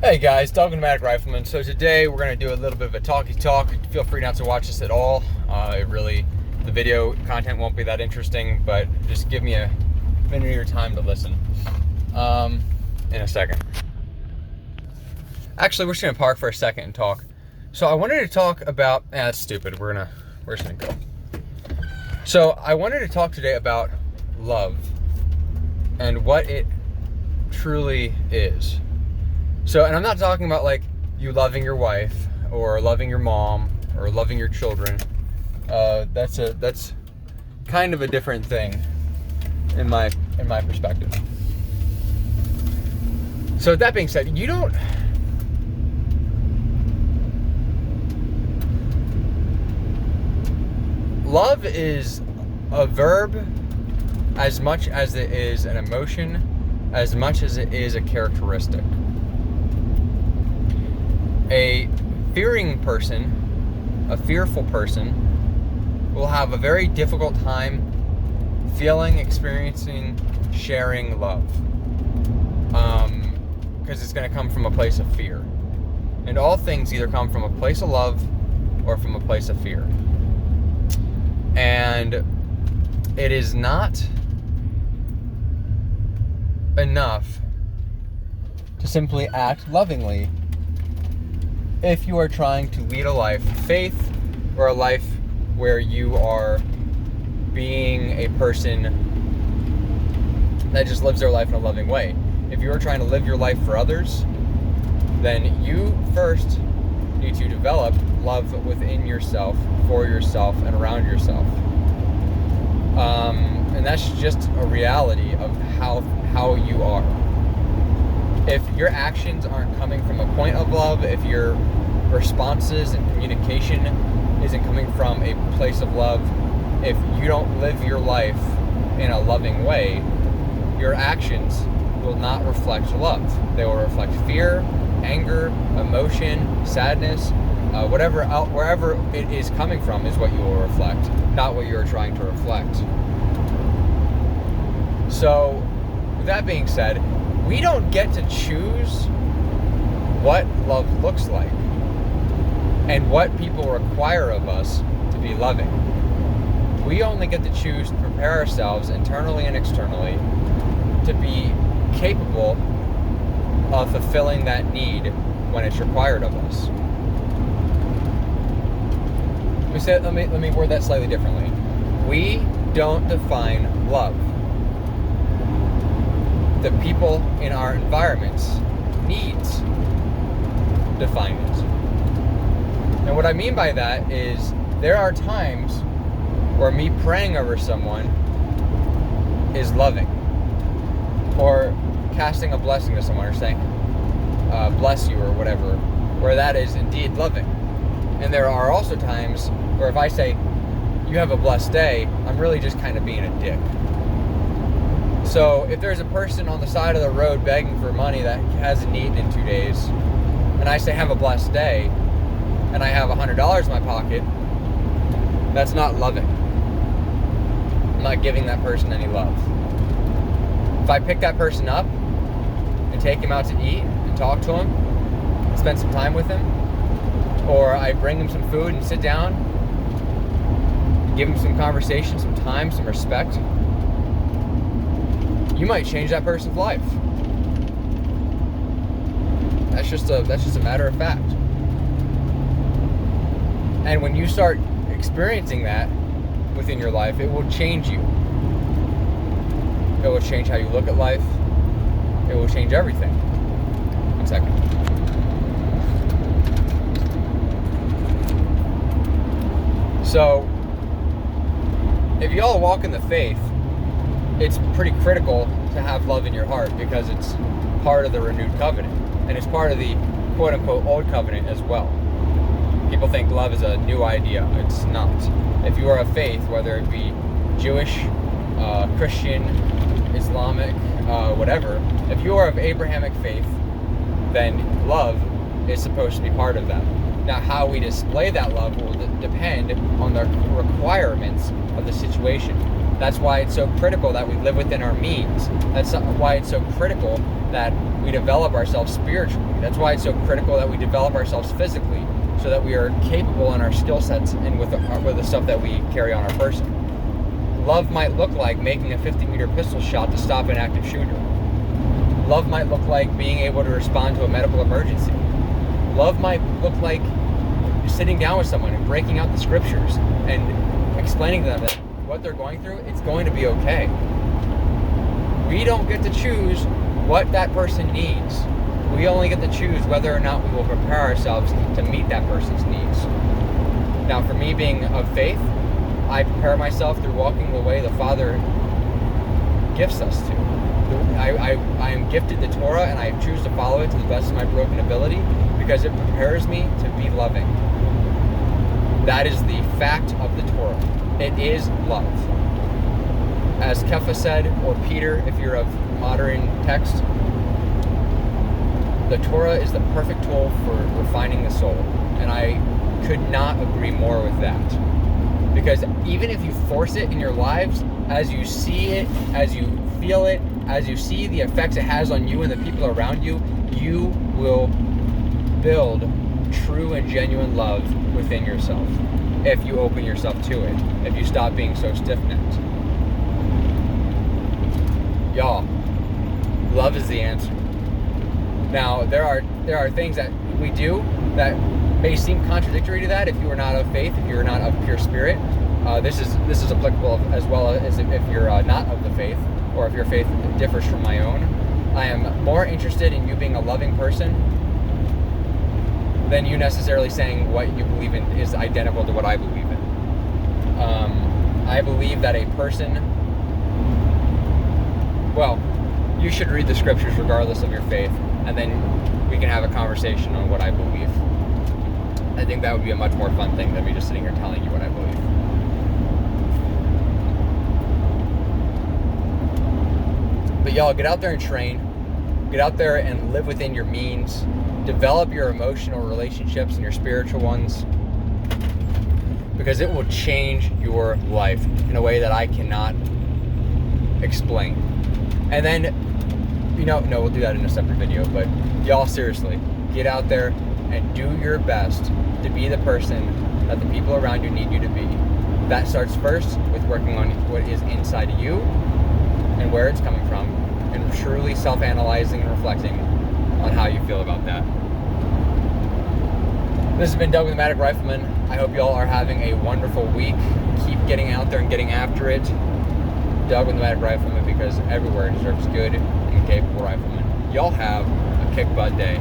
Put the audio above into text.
Hey guys, Dogmatic Rifleman. So today we're going to do a little bit of a talky talk. Feel free not to watch this at all. The video content won't be that interesting, but just give me a minute of your time to listen. In a second. Actually, we're just going to park for a second and talk. So I wanted to talk about, that's stupid. We're just going to go. So I wanted to talk today about love and what it truly is. So, and I'm not talking about like you loving your wife or loving your mom or loving your children. That's kind of a different thing in my perspective. So with that being said, love is a verb as much as it is an emotion, as much as it is a characteristic. A fearing person, a fearful person, will have a very difficult time experiencing, sharing love. Because it's going to come from a place of fear. And all things either come from a place of love or from a place of fear. And it is not enough to simply act lovingly if you are trying to lead a life of faith or a life where you are being a person that just lives their life in a loving way. If you are trying to live your life for others, then you first need to develop love within yourself, for yourself, and around yourself. And that's just a reality of how you are. If your actions aren't coming from a point of love, if your responses and communication isn't coming from a place of love, if you don't live your life in a loving way, your actions will not reflect love. They will reflect fear, anger, emotion, sadness, wherever it is coming from is what you will reflect, not what you're trying to reflect. So, with that being said, we don't get to choose what love looks like and what people require of us to be loving. We only get to choose to prepare ourselves internally and externally to be capable of fulfilling that need when it's required of us. Let me word that slightly differently. We don't define love. The people in our environments needs define it. And what I mean by that is there are times where me praying over someone is loving, or casting a blessing to someone, or saying bless you or whatever, where that is indeed loving. And there are also times where if I say you have a blessed day, I'm really just kind of being a dick. So if there's a person on the side of the road begging for money that hasn't eaten in 2 days, and I say have a blessed day, and I have $100 in my pocket, that's not loving. I'm not giving that person any love. If I pick that person up and take him out to eat and talk to him, and spend some time with him, or I bring him some food and sit down, and give him some conversation, some time, some respect, you might change that person's life. That's just a matter of fact. And when you start experiencing that within your life, it will change you. It will change how you look at life. It will change everything. 1 second. So, if you all walk in the faith, it's pretty critical to have love in your heart because it's part of the renewed covenant. And it's part of the quote-unquote old covenant as well. People think love is a new idea. It's not. If you are of faith, whether it be Jewish, Christian, Islamic, whatever, if you are of Abrahamic faith, then love is supposed to be part of that. Now, how we display that love will depend on the requirements of the situation. That's why it's so critical that we live within our means. That's why it's so critical that we develop ourselves spiritually. That's why it's so critical that we develop ourselves physically, so that we are capable in our skill sets and with the stuff that we carry on our person. Love might look like making a 50-meter pistol shot to stop an active shooter. Love might look like being able to respond to a medical emergency. Love might look like sitting down with someone and breaking out the scriptures and explaining to them that what they're going through, it's going to be okay. We don't get to choose what that person needs. We only get to choose whether or not we will prepare ourselves to meet that person's needs. Now, for me being of faith, I prepare myself through walking the way the Father gifts us to. I am gifted the Torah, and I choose to follow it to the best of my broken ability because it prepares me to be loving. That is the fact of the Torah. It is love. As Kepha said, or Peter, if you're of modern text, the Torah is the perfect tool for refining the soul. And I could not agree more with that. Because even if you force it in your lives, as you see it, as you feel it, as you see the effects it has on you and the people around you, you will build true and genuine love within yourself. If you open yourself to it. If you stop being so stiff-necked. Y'all, love is the answer. Now, there are things that we do that may seem contradictory to that if you are not of faith, if you're not of pure spirit. This is applicable as well as if you're not of the faith, or if your faith differs from my own. I am more interested in you being a loving person than you necessarily saying what you believe in is identical to what I believe in. I believe that a person, well, you should read the scriptures regardless of your faith, and then we can have a conversation on what I believe. I think that would be a much more fun thing than me just sitting here telling you what I believe. But y'all, get out there and train. Get out there and live within your means. Develop your emotional relationships and your spiritual ones, because it will change your life in a way that I cannot explain. And then, no, we'll do that in a separate video, but y'all, seriously, get out there and do your best to be the person that the people around you need you to be. That starts first with working on what is inside of you and where it's coming from, and truly self-analyzing and reflecting on how you feel about that. This has been Doug with the Matic Rifleman. I hope y'all are having a wonderful week. Keep getting out there and getting after it. Doug with the Matic Rifleman, because everywhere deserves good and capable riflemen. Y'all have a kick butt day.